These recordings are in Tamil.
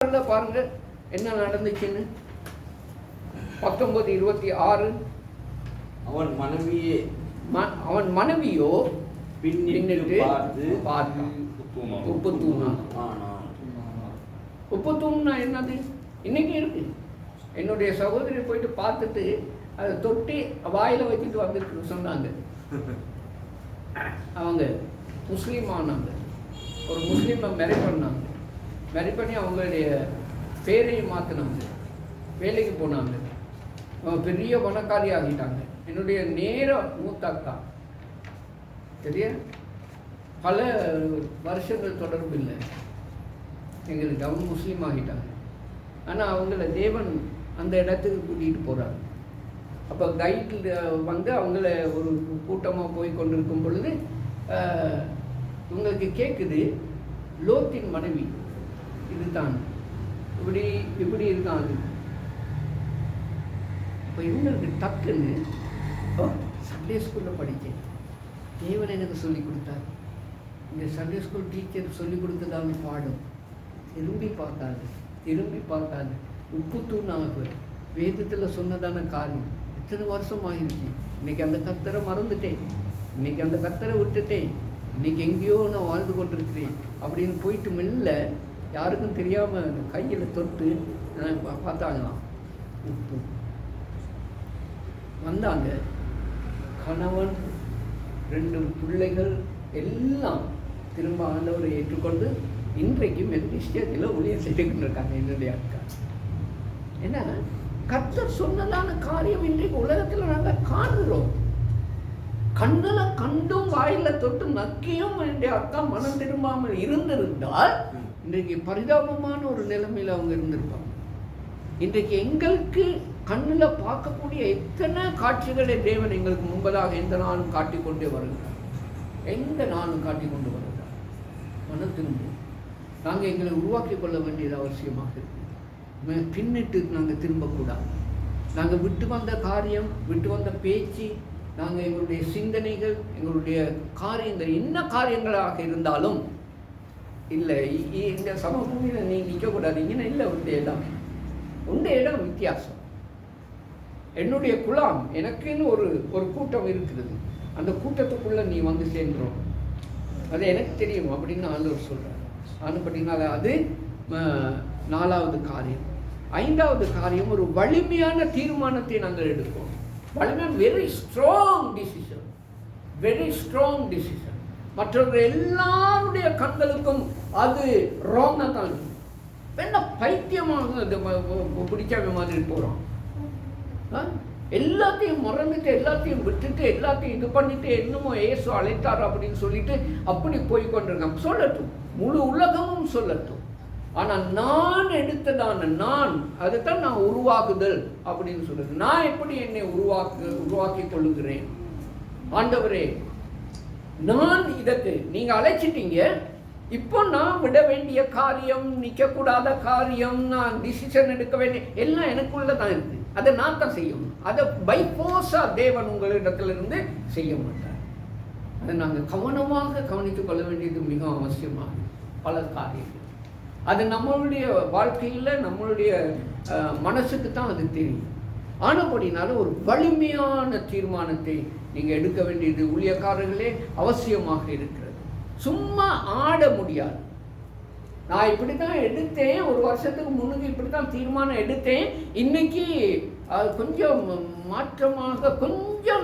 பாருங்க என்ன நடந்துச்சுன்னு. 19:26 அவன் மனைவியோ பின்னிட்டு பார்த்தான். உப்பு தூணா. உப்பு தூண்னா என்னது? இன்னைக்கு இருக்கு. என்னுடைய சகோதரி போயிட்டு பார்த்துட்டு அதை தொட்டி வாயில வச்சுட்டு வந்துட்டு சொன்னாங்க. அவங்க முஸ்லீம் ஆனாங்க. ஒரு முஸ்லீமை மேரி பண்ணாங்க. மேரி பண்ணி அவங்களுடைய பேரையும் மாற்றினாங்க. வேலைக்கு போனாங்க. பெரிய பணக்காரி ஆகிட்டாங்க. என்னுடைய நேர மூத்த அக்கா சரியா, பல வருஷங்கள் தொடர்பு இல்லை எங்களுக்கு. அவங்க முஸ்லீம் ஆகிட்டாங்க. ஆனால் அவங்கள தேவன் அந்த இடத்துக்கு கூட்டிகிட்டு போகிறாங்க. அப்போ கைட்டில் வந்து அவங்கள ஒரு கூட்டமாக போய் கொண்டிருக்கும் பொழுது இவங்களுக்கு கேட்குது, லோத்தின் மனைவி இதுதான், இப்படி இருக்காங்க. இப்போ இவங்களுக்கு டக்குன்னு சண்டே ஸ்கூலில் படித்தேன், தேவன் எனக்கு சொல்லிக் கொடுத்தார். இந்த சண்டே ஸ்கூல் டீச்சர் சொல்லிக் கொடுத்ததான பாடம் திரும்பி பார்த்தாங்க. உப்பு தூணாக வேதத்தில் சொன்னதான காரியம் எத்தனை வருஷம் ஆகிருச்சு. இன்னைக்கு அந்த கர்த்தரை மறந்துட்டேன், இன்னைக்கு அந்த கர்த்தரை விட்டுட்டேன், இன்னைக்கு எங்கேயோ நான் வாழ்ந்து கொண்டிருக்கிறேன் அப்படின்னு போயிட்டு மெல்ல யாருக்கும் தெரியாமல் கையில் தொட்டு பார்த்தாங்களாம். உப்பு வந்தாங்க. கணவன் 2 பிள்ளைகள் எல்லாம் திரும்ப ஆண்டவரை ஏற்றுக்கொண்டு இன்றைக்கு மெல்லிஸ்டத்தில் ஊழியம் செய்துக்கிட்டு இருக்காங்க. என்னுடைய அக்கா ஏன்னா கர்த்தர் சொன்னதான காரியம் இன்றைக்கு உலகத்தில் நாங்கள் காணுகிறோம். கண்ணில் கண்டும் வாயில தொட்டு நக்கியும் என்னுடைய அக்கா மனம் திரும்பாமல் இருந்திருந்தால் இன்றைக்கு பரிதாபமான ஒரு நிலைமையில் அவங்க இருந்திருப்பாங்க. இன்றைக்கு எங்களுக்கு கண்ணில் பார்க்கக்கூடிய எத்தனை காட்சிகளை தேவன் எங்களுக்கு முன்பதாக எந்த நாளும் காட்டிக்கொண்டே வருகிறார். மனம் திரும்பும். நாங்கள் எங்களை உருவாக்கி கொள்ள வேண்டியது அவசியமாக இருக்கு. பின்னிட்டு நாங்கள் திரும்பக்கூடாது. நாங்கள் விட்டு வந்த காரியம், விட்டு வந்த பேச்சு, நாங்கள் எங்களுடைய சிந்தனைகள், எங்களுடைய காரியங்கள் என்ன காரியங்களாக இருந்தாலும் இல்லை, இந்த சமபூமியில் நீ நிற்கக்கூடாதீங்கன்னு இல்லை. உண்ட இடம் வித்தியாசம். என்னுடைய குலாம் எனக்குன்னு ஒரு கூட்டம் இருக்கிறது. அந்த கூட்டத்துக்குள்ளே நீ வந்து சேர்ந்துடும், அது எனக்கு தெரியும் அப்படின்னு ஆண்டவர் சொல்கிறார். ஆனப்படினால அது 4வது காரியம். 5வது காரியம், ஒரு வலிமையான தீர்மானத்தை நாங்கள் எடுப்போம். வலிமையான வெரி ஸ்ட்ராங் டிசிஷன். மற்றவர்கள் எல்லாருடைய கண்களுக்கும் அது ராங்காக தான் இருக்கும். என்ன பைத்தியமாக பிடிக்காம மாதிரி போகிறோம். எல்லாத்தையும் மறந்துட்டு, எல்லாத்தையும் விட்டுட்டு, எல்லாத்தையும் இது பண்ணிட்டு, என்னமோ ஏசு அழைத்தார் அப்படின்னு சொல்லிட்டு அப்படி போய்கொண்டிருக்காங்க. சொல்லட்டும், முழு உலகமும் சொல்லட்டும். ஆனால் நான் எடுத்ததான அதுதான் நான் உருவாக்குதல் அப்படின்னு சொல்றது. நான் எப்படி என்னை உருவாக்கி கொள்ளுகிறேன்? ஆண்டவரே, நான் இதற்கு நீங்க அழைச்சிட்டீங்க. இப்போ நான் விட வேண்டிய காரியம், நிற்கக்கூடாத காரியம், நான் டிசிஷன் எடுக்க வேண்டிய எல்லாம் எனக்குள்ள தான் இருக்கு. அதை நான் தான் செய்யணும். அதை பை ஃபோர்ஸா தேவன் உங்களிடத்திலிருந்து செய்ய மாட்டார். அதை நாங்கள் கவனமாக கவனித்துக் கொள்ள வேண்டியது மிக அவசியமாக பல காரியங்கள். அது நம்மளுடைய வாழ்க்கையில், நம்மளுடைய மனசுக்கு தான் அது தெரியும். ஆனபடினால ஒரு வலிமையான தீர்மானத்தை நீங்கள் எடுக்க வேண்டியது ஊழியக்காரர்களே அவசியமாக இருக்கிறது. சும்மா ஆட முடியாது. நான் இப்படி தான் எடுத்தேன், ஒரு வருஷத்துக்கு முன்னுக்கு இப்படி தான் தீர்மானம் எடுத்தேன், இன்னைக்கு கொஞ்சம் மாற்றமாக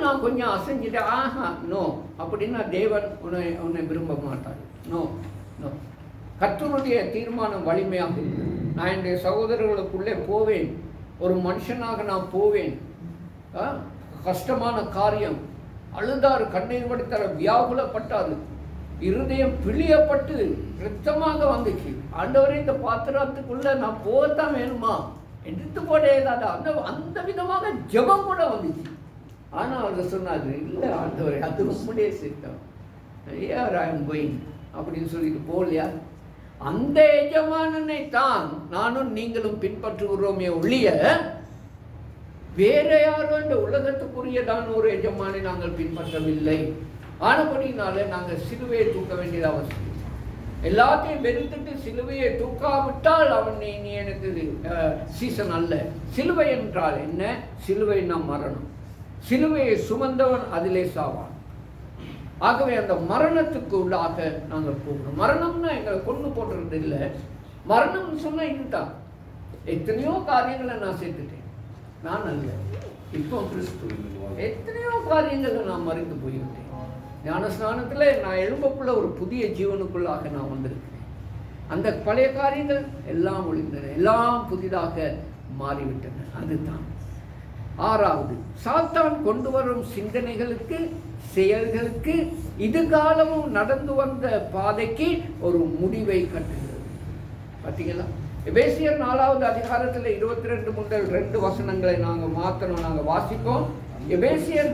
நான் கொஞ்சம் அசைஞ்சிட்டேன், நோ அப்படின்னா தேவன் உன்னை விரும்ப மாட்டார். நோ. கர்த்தருடைய தீர்மானம் வலிமையாக இருக்கு. நான் என்னுடைய சகோதரர்களுக்குள்ளே போவேன், ஒரு மனுஷனாக நான் போவேன். கஷ்டமான காரியம், அழுதார், கண்ணீர் வடித்தார், வியாகுலப்பட்டார், இருதயம் பிழியப்பட்டு ரத்தமாக வந்துச்சு. ஆண்டவரே, இந்த பாத்திரத்துக்குள்ள நான் போகத்தான் வேணுமா, எடுத்து போடேதாடா, அந்த விதமாக ஜெபம் கூட வந்துச்சு. ஆனால் அவர் சொன்னார், இல்லை ஆண்டவரே, அது உம்முடைய சித்தம், அப்படின்னு சொல்லிட்டு போகலையா? அந்த எஜமானனை தான் நானும் நீங்களும் பின்பற்றுகிறோமே ஒழிய வேற யாரும் இந்த உலகத்துக்குரியதான ஒரு எஜமானை நாங்கள் பின்பற்றவில்லை. ஆனபடினால நாங்கள் சிலுவையை தூக்க வேண்டியது அவசியம். எல்லாத்தையும் வெறுத்துட்டு சிலுவையை தூக்காவிட்டால் அவன் நீ எனக்கு சீசன் அல்ல. சிலுவை என்றால் என்ன? சிலுவைன்னா மரணம். சிலுவையை சுமந்தவன் அதிலே சாவான். ஆகவே அந்த மரணத்துக்கு உள்ளாக நாங்கள் போகணும். மரணம்னா எங்களை கொண்டு போடுறது இல்லை. மரணம்னு சொன்னா இதுதான். எத்தனையோ காரியங்களை நான் சேர்த்துட்டேன். நான் அல்ல, இப்போ கிறிஸ்து. எத்தனையோ காரியங்களை நான் மறைந்து போய்விட்டேன். ஞானஸ்நானத்தில் நான் எழும்பக்குள்ள ஒரு புதிய ஜீவனுக்குள்ளாக நான் வந்திருக்கிறேன். அந்த பழைய காரியங்கள் எல்லாம் ஒழிந்தன, எல்லாம் புதிதாக மாறிவிட்டன. அதுதான். ஆறாவது, சாத்தான் கொண்டு வரும் சிந்தனைகளுக்கு, செயல்களுக்கு, இதுகாலமும் நடந்து வந்த பாதைக்கு ஒரு முடிவை கட்டுகிறது. பார்த்தீங்களா? எபேசியர் 4வது அதிகாரத்தில் 22 முதல் 2 வசனங்களை நாங்கள் மாத்திரம் நாங்கள் வாசிப்போம். எபேசியர்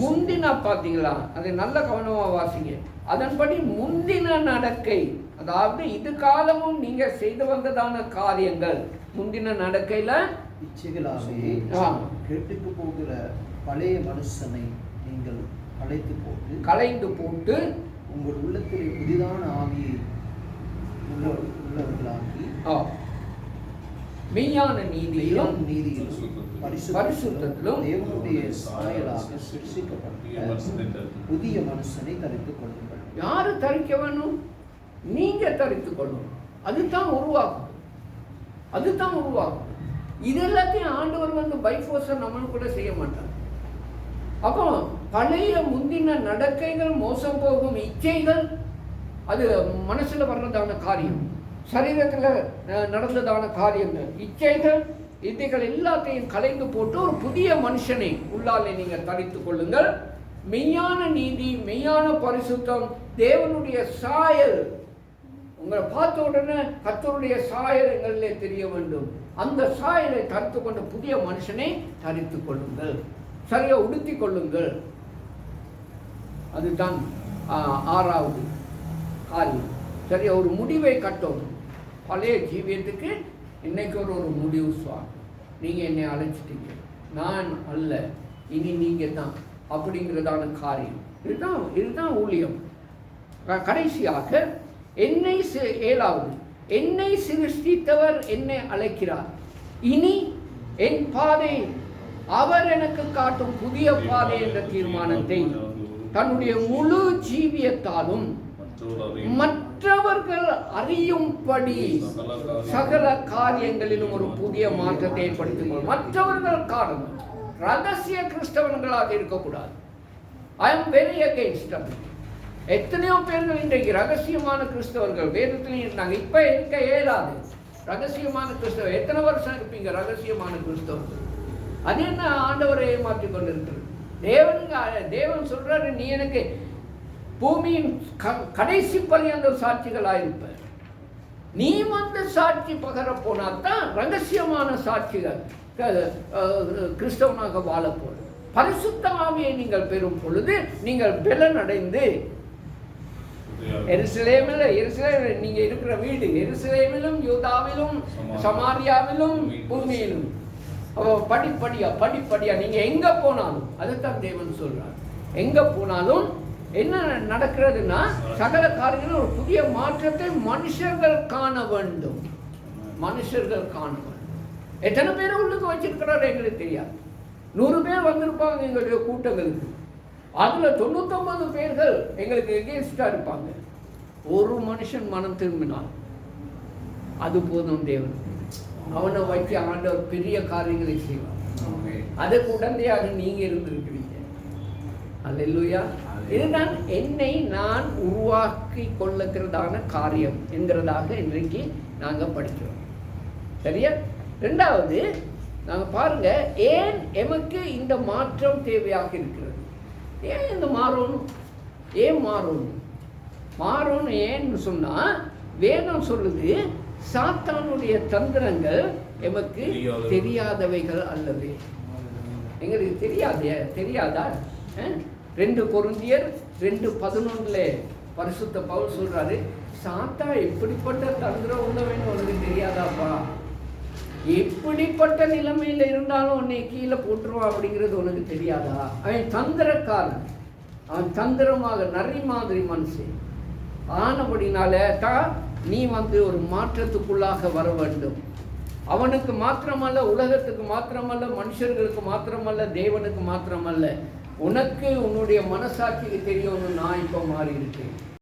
முந்தின, பார்த்தீங்களா? அதை நல்ல கவனமா வாசிங்க. அதன்படி முந்தின நடக்கை, அதாவது இது காலமும் நீங்க செய்து வந்ததான காரியங்கள், முந்தின நடக்கையில இச்சைகளாகவே கெட்டுக்கு போகிற பழைய மனுஷனை நீங்கள் களைந்து போட்டு உங்கள் உள்ளத்திலே புதிதான ஆவியை உள்ளவர்களாக்கி மெய்யான நீதியிலும் பரிசுத்தத்திலும் தேவனுடைய சாயலாக சிருஷ்டிக்கப்பட்ட புதிய மனுஷனை தரித்துக் கொள்ளுங்கள். யாரு தரிக்க வேணும்? நீங்க தரித்துக் கொள்ளணும். அதுதான் உருவாக்கும். இது எல்லாத்தையும் ஆண்டவர் வந்து பைஃபோர்ஸை நம்மளும் கூட செய்ய மாட்டார். அப்போ பழைய முந்தின நடக்கைகள், மோசம் போகும் இச்சைகள், அது மனசுல வர்றதான காரியம், சரீரத்தில் நடந்ததான காரியங்கள், இச்சைகள், இதைகள் எல்லாத்தையும் கலைந்து போட்டு ஒரு புதிய மனுஷனை உள்ளாலே நீங்கள் தரித்துக் கொள்ளுங்கள். மெய்யான நீதி, மெய்யான பரிசுத்தம், தேவனுடைய சாயல். உங்களை பார்த்த உடனே கர்த்தருடைய சாயல் எங்களிலே தெரிய வேண்டும். அந்த சாயலை தரித்து கொண்ட புதிய மனுஷனை தரித்துக் கொள்ளுங்கள், சரியா உடுத்தி கொள்ளுங்கள். அதுதான் 6வது காரியம். சரியா ஒரு முடிவை கட்டணும். பழைய ஜீவியத்துக்கு இன்னைக்கு ஒரு முடிவு. நீங்கள் என்னை அழைச்சிட்டீங்க, நான் அல்ல, இனி நீங்கள் தான் அப்படிங்கிறதான காரியம். இதுதான் ஊழியம். கடைசியாக 7வது, என்னை சிருஷ்டித்தவர் என்னை அழைக்கிறார். இனி என் பாதை அவர் எனக்கு காட்டும் புதிய பாதை என்ற தீர்மானத்தை தன்னுடைய முழு ஜீவியத்தாலும் மற்றவர்கள் அறியும்படி சகல காரியங்களிலும் ஒரு புதிய மாற்றத்தை ஏற்படுத்திக் மற்றவர்கள் காரணம் ரகசிய கிறிஸ்தவர்களாக இருக்கக்கூடாது. I am very against. எத்தனையோ பேர்கள் இன்றைக்கு ரகசியமான கிறிஸ்தவர்கள் வேதத்திலையும் இருந்தாங்க. இப்ப இருக்க இயலாது. ரகசியமான கிறிஸ்தவர் எத்தனை வருஷம் இருப்பீங்க? ரகசியமான கிறிஸ்தவர்கள் அது என்ன ஆண்டவரை ஏமாற்றிக் கொண்டிருக்கிறது. தேவன் சொல்றாரு, நீ எனக்கு பூமியின் கடைசி பரியந்த சாட்சிகளாயிருப்ப. நீ வந்து சாட்சி பகர போனாத்தான் ரகசியமான சாட்சிகள் கிறிஸ்தவனாக வாழ போறது. பரிசுத்த ஆவியை நீங்கள் பெறும் பொழுது நீங்கள் பலன் அடைந்து எருசலேமில் நீங்க இருக்கிற வீடு எருசலேமிலும் யூதாவிலும் சமாரியாவிலும் பூமியிலும் படிப்படியா நீங்க எங்க போனாலும், அதுதான் தேவன் சொல்றார், எங்க போனாலும் என்ன நடக்கிறதுனா சகல காரியங்களும் ஒரு புதிய மாற்றத்தை மனுஷர்கள் காண வேண்டும். எத்தனை பேர் உள்ளுக்கு வச்சிருக்கிறாரு எங்களுக்கு தெரியாது. 100 பேர் வந்திருப்பாங்க எங்களுடைய கூட்டங்களுக்கு. அதுல 99 பேர்கள் எங்களுக்கு எகேன்ஸ்டா இருப்பாங்க. ஒரு மனுஷன் மனம் திரும்பினான் அது போதும். தேவன் அவனை வச்சு ஆண்டவர் பெரிய காரியங்களை செய்வார். அதுக்கு உடந்தையாக நீங்க இருந்திருக்கிறீங்க. அல்லேலூயா. இதுதான் என்னை நான் உருவாக்கி கொள்ளுகிறதான காரியம் என்கிறதாக இன்றைக்கு நாங்கள் படிக்கிறோம். சரியா? 2வது நாங்க பாருங்க, ஏன் எமக்கு இந்த மாற்றம் தேவையாக இருக்கிறது? ஏன் இந்த மாறணும்? ஏன்னு சொன்னா வேதம் சொல்லுது, சாத்தானுடைய தந்திரங்கள் எமக்கு தெரியாதவைகள் அல்லவே. எங்களுக்கு தெரியாதா? 2 கொரிந்தியர் 2:11 பரிசுத்த பவுல் சொல்றாரு, சாத்தா எப்படிப்பட்ட தந்திரம் உள்ளவன்னு உனக்கு தெரியாதாப்பா? எப்படிப்பட்ட நிலைமையில இருந்தாலும் உன்னை கீழே போட்டுருவான் அப்படிங்கிறது உனக்கு தெரியாதா? அவன் தந்திரக்காரன். அவன் தந்திரமாக நரி மாதிரி மனுஷன் ஆனபடினால தான் நீ ஒரு மாற்றத்துக்குள்ளாக வர வேண்டும். அவனுக்கு மாத்திரமல்ல, உலகத்துக்கு மாத்திரமல்ல, மனுஷர்களுக்கு மாத்திரமல்ல, தேவனுக்கு மாத்திரமல்ல, உனக்கு உன்னுடைய மனசாட்சிக்கு தெரியணும். நான் இப்போ மாறி இருக்கேன்.